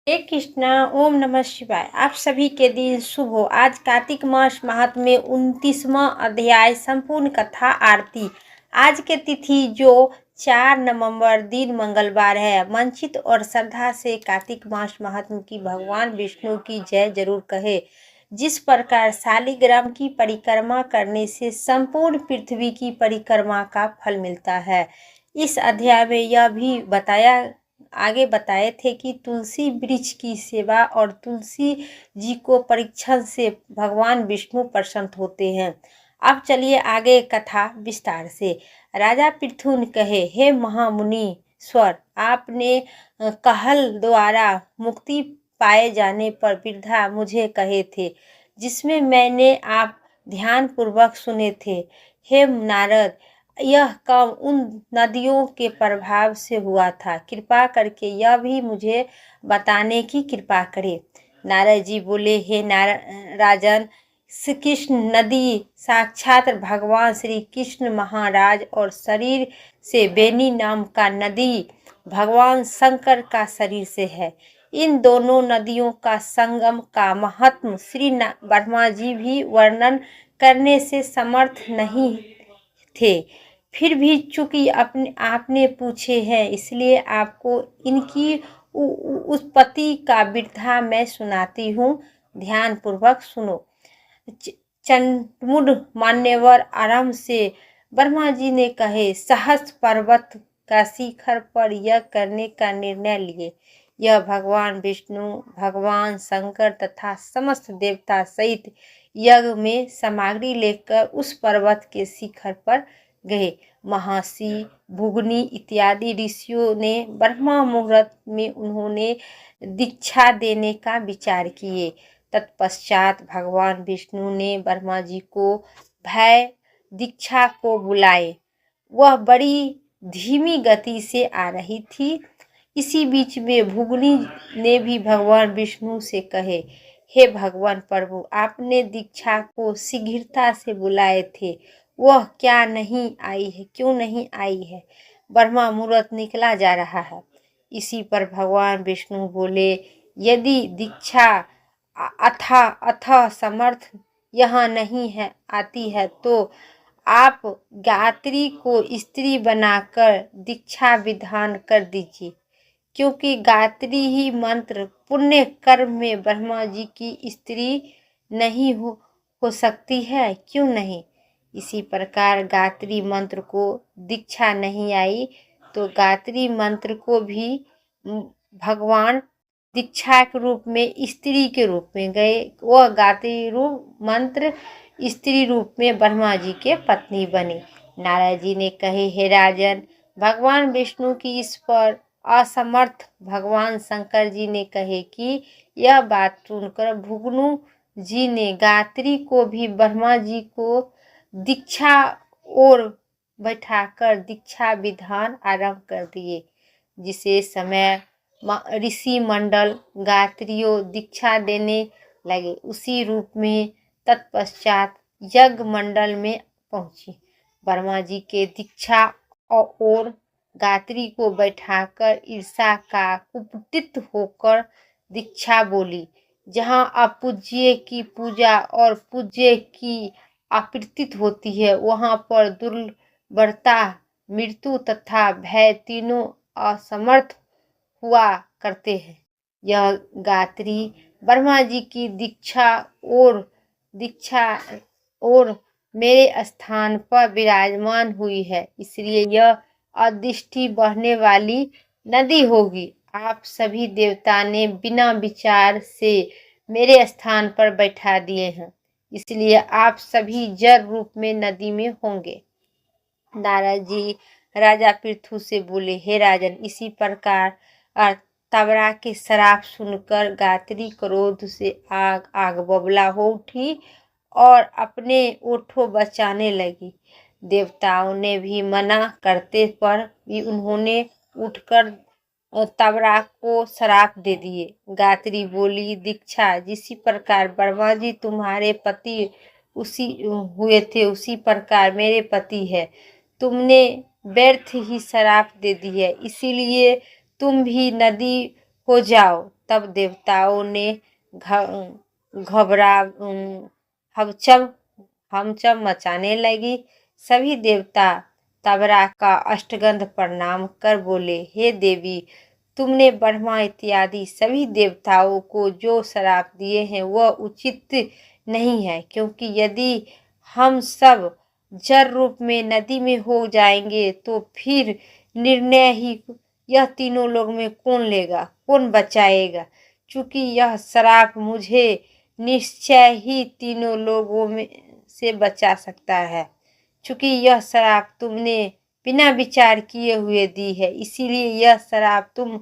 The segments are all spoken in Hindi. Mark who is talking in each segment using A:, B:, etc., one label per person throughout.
A: हे कृष्णा, ओम नमः शिवाय। आप सभी के दिन शुभ हो। आज कार्तिक मास महात्म्य में 29वां अध्याय संपूर्ण कथा आरती। आज के तिथि जो 4 नवंबर दिन मंगलवार है। मंचित और श्रद्धा से कार्तिक मास महात्म्य की भगवान विष्णु की जय जरूर कहे। जिस प्रकार शालिग्राम की परिक्रमा करने से संपूर्ण पृथ्वी की परिक्रमा का फल मिलता है, इस अध्याय में यह भी आगे बताए थे कि तुलसी वृक्ष की सेवा और तुलसी जी को परीक्षण से भगवान विष्णु प्रसन्न होते हैं। अब चलिए आगे कथा विस्तार से। राजा पृथु ने कहे, हे महामुनि स्वर, आपने कहल द्वारा मुक्ति पाए जाने पर वृद्धा मुझे कहे थे, जिसमें मैंने आप ध्यान पूर्वक सुने थे। हे नारद, यह काम उन नदियों के प्रभाव से हुआ था। कृपा करके यह भी मुझे बताने की कृपा करे। नारद जी बोले, हे राजन, श्री कृष्ण नदी साक्षात भगवान श्री कृष्ण महाराज और शरीर से बेनी नाम का नदी भगवान शंकर का शरीर से है। इन दोनों नदियों का संगम का महत्व श्री ब्रह्मा जी भी वर्णन करने से समर्थ नहीं थे। फिर भी चूंकि आपने पूछे हैं, इसलिए आपको इनकी उत्पत्ति का वृद्धा मैं सुनाती हूँ। ध्यान पूर्वक सुनो। चंडमुंड मान्यवर आराम से ब्रह्मा जी ने कहे, सहस्र पर्वत का शिखर पर यह करने का निर्णय लिए। यह भगवान विष्णु, भगवान शंकर तथा समस्त देवता सहित यज्ञ में सामग्री लेकर उस पर्वत के शिखर पर गए। महर्षि भृगु इत्यादि ऋषियों ने ब्रह्मा मुहूर्त में उन्होंने दीक्षा देने का विचार किए। तत्पश्चात भगवान विष्णु ने ब्रह्मा जी को भय दीक्षा को बुलाए। वह बड़ी धीमी गति से आ रही थी। इसी बीच में भृगु ने भी भगवान विष्णु से कहे, हे भगवान प्रभु, आपने दीक्षा को शीघ्रता से बुलाए थे, वह क्या नहीं आई है, क्यों नहीं आई है? ब्रह्मा मुहूर्त निकला जा रहा है। इसी पर भगवान विष्णु बोले, यदि दीक्षा अथाह समर्थ यहाँ नहीं है आती है तो आप गायत्री को स्त्री बनाकर दीक्षा विधान कर दीजिए, क्योंकि गायत्री ही मंत्र पुण्य कर्म में ब्रह्मा जी की स्त्री नहीं हो सकती है, क्यों नहीं? इसी प्रकार गायत्री मंत्र को दीक्षा नहीं आई तो गायत्री मंत्र को भी भगवान दीक्षा के रूप में स्त्री के रूप में गए। वह गायत्री रूप मंत्र स्त्री रूप में ब्रह्मा जी के पत्नी बनी। नारद जी ने कहे, हे राजन, भगवान विष्णु की इस पर असमर्थ भगवान शंकर जी ने कहे कि यह बात सुनकर भृगु जी ने गायत्री को भी ब्रह्मा जी को दीक्षा और बैठाकर दीक्षा विधान आरंभ कर दिए। जिसे समय ऋषि मंडल गायत्रियों दीक्षा देने लगे, उसी रूप में तत्पश्चात यज्ञ मंडल में पहुंची। ब्रह्मा जी के दीक्षा और गायत्री को बैठाकर ईर्षा का कुपित होकर दीक्षा बोली। जहाँ अपूज्य की पूजा और पूज्य की अपीड़ित होती है, वहाँ पर दुर्बलता, मृत्यु तथा भय तीनों असमर्थ हुआ करते हैं। यह गायत्री ब्रह्मा जी की दीक्षा और मेरे स्थान पर विराजमान हुई है, इसलिए यह अदृष्टि बहने वाली नदी होगी। आप सभी देवता ने बिना विचार से मेरे स्थान पर बैठा दिए हैं, इसलिए आप सभी जल रूप में नदी में होंगे। नारद जी राजा पृथु से बोले, हे राजन, इसी प्रकार तबरा के श्राप सुनकर गायत्री क्रोध से आग बबूला हो उठी और अपने ओठों बचाने लगी। देवताओं ने भी मना करते पर भी उन्होंने उठकर तबरा को श्राप दे दिए। गायत्री बोली, दीक्षा जिसी प्रकार ब्रह्मा जी तुम्हारे पति हुए थे, उसी प्रकार मेरे पति है। तुमने व्यर्थ ही श्राप दे दी है, इसीलिए तुम भी नदी हो जाओ। तब देवताओं ने घबरा हमचम मचाने लगी। सभी देवता तबरा का अष्टगंध प्रणाम कर बोले, हे देवी, तुमने ब्रह्मा इत्यादि सभी देवताओं को जो श्राप दिए हैं वह उचित नहीं है, क्योंकि यदि हम सब जल रूप में नदी में हो जाएंगे तो फिर निर्णय ही यह तीनों लोग में कौन लेगा, कौन बचाएगा। चूंकि यह श्राप मुझे निश्चय ही तीनों लोगों में से बचा सकता है। चूंकि यह श्राप तुमने बिना विचार किए हुए दी है, इसीलिए यह श्राप तुम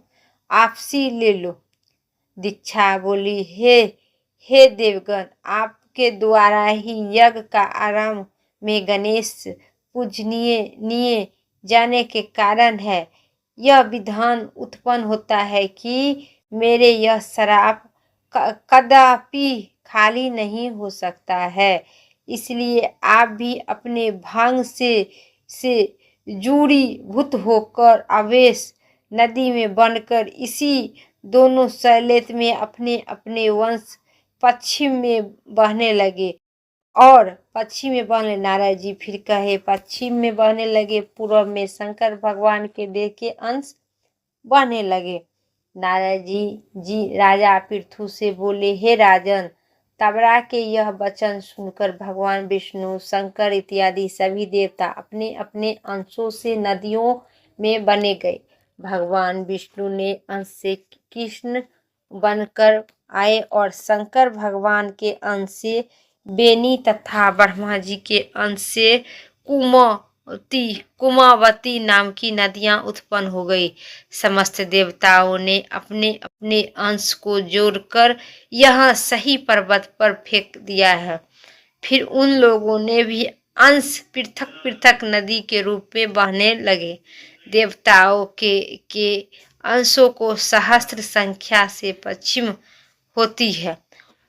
A: आपसी ले लो। दीक्षा बोली, हे देवगण, आपके द्वारा ही यज्ञ का आरंभ में गणेश पूजनीय जाने के कारण है। यह विधान उत्पन्न होता है कि मेरे यह श्राप कदापि खाली नहीं हो सकता है। इसलिए आप भी अपने भांग से जूड़ीभूत होकर आवेश नदी में बनकर इसी दोनों शैलेत में अपने अपने वंश पश्चिम में बहने लगे। और पश्चिम में बहने, नारद जी फिर कहे, पश्चिम में बहने लगे, पूर्व में शंकर भगवान के देह के अंश बहने लगे। नारद जी राजा पृथु से बोले, हे राजन, तबरा के यह वचन सुनकर भगवान विष्णु, शंकर इत्यादि सभी देवता अपने अपने अंशों से नदियों में बने गए। भगवान विष्णु ने अंश से कृष्ण बनकर आए और शंकर भगवान के अंश से बेनी तथा ब्रह्मा जी के अंश से कुमावती नाम की नदियां उत्पन्न हो गई। समस्त देवताओं ने अपने अपने अंश को जोड़कर यह सही पर्वत पर फेंक दिया है। फिर उन लोगों ने भी अंश पृथक पृथक नदी के रूप में बहने लगे। देवताओं के अंशों को सहस्त्र संख्या से पश्चिम होती है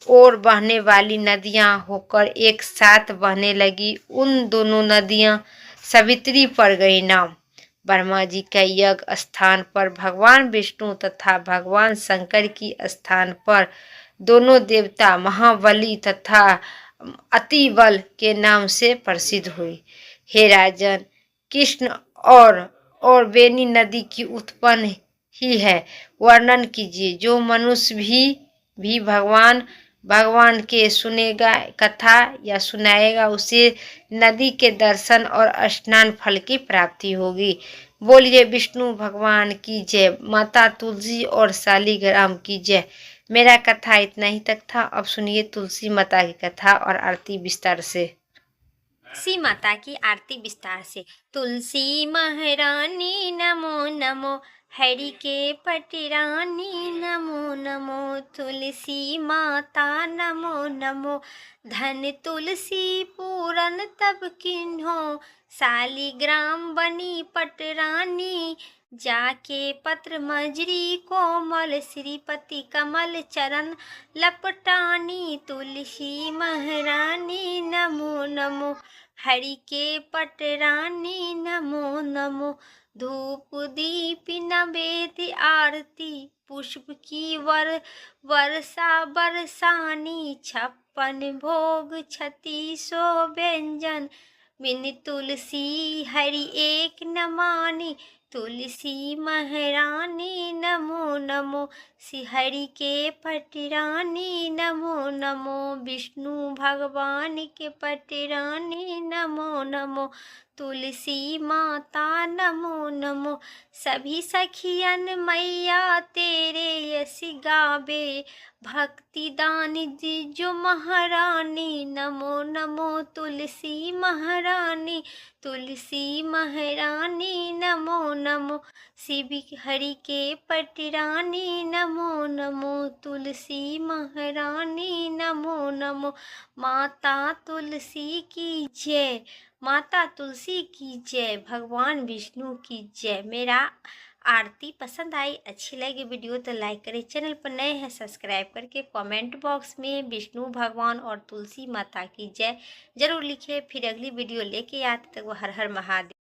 A: और बहने वाली नदियां होकर एक साथ बहने लगी। उन दोनों नदियां सावित्री पड़ गई नाम। ब्रह्मा जी का यज्ञ स्थान पर भगवान विष्णु तथा भगवान शंकर की स्थान पर दोनों देवता महाबली तथा अतिबल के नाम से प्रसिद्ध हुई। हे राजन, कृष्ण और बेनी नदी की उत्पन्न ही है, वर्णन कीजिए। जो मनुष्य भी भगवान के सुनेगा कथा या सुनाएगा, उसे नदी के दर्शन और स्नान फल की प्राप्ति होगी। बोलिए विष्णु भगवान की जय, माता तुलसी और शालिग्राम की जय। मेरा कथा इतना ही तक था। अब सुनिए तुलसी माता की कथा और आरती विस्तार से।
B: तुलसी माता की आरती विस्तार से। तुलसी महारानी नमो नमो, हरि के पटरानी नमो नमो, तुलसी माता नमो नमो। धन तुलसी पूरन तब किन्हो, शालिग्राम बनी पटरानी। जाके पत्र मजरी कोमल, श्रीपति कमल चरण लपटानी। तुलसी महारानी नमो नमो, हरि के पटरानी नमो नमो। धूप दीप नवेद्य आरती, पुष्प की वर्षा बरसानी। 56 भोग 3600 व्यंजन, बिन तुलसी हरि एक न मानी। तुलसी महारानी नमो नमो, श्रीहरि के पटरानी नमो नमो। विष्णु भगवान के पटरानी नमो नमो, तुलसी माता नमो नमो। सभी सखियन मैया तेरे यश गावे, भक्ति दान दीजो महारानी। नमो नमो तुलसी महारानी, तुलसी महारानी नमो नमो। शिव हरि के पटरानी नमो नमो, तुलसी महारानी नमो नमो। माता तुलसी की जय, माता तुलसी की जय, भगवान विष्णु की जय। मेरा आरती पसंद आई, अच्छी लगी वीडियो तो लाइक करें, चैनल पर नए हैं सब्सक्राइब करके कमेंट बॉक्स में विष्णु भगवान और तुलसी माता की जय जरूर लिखें। फिर अगली वीडियो लेके आते तक वो हर हर महादेव।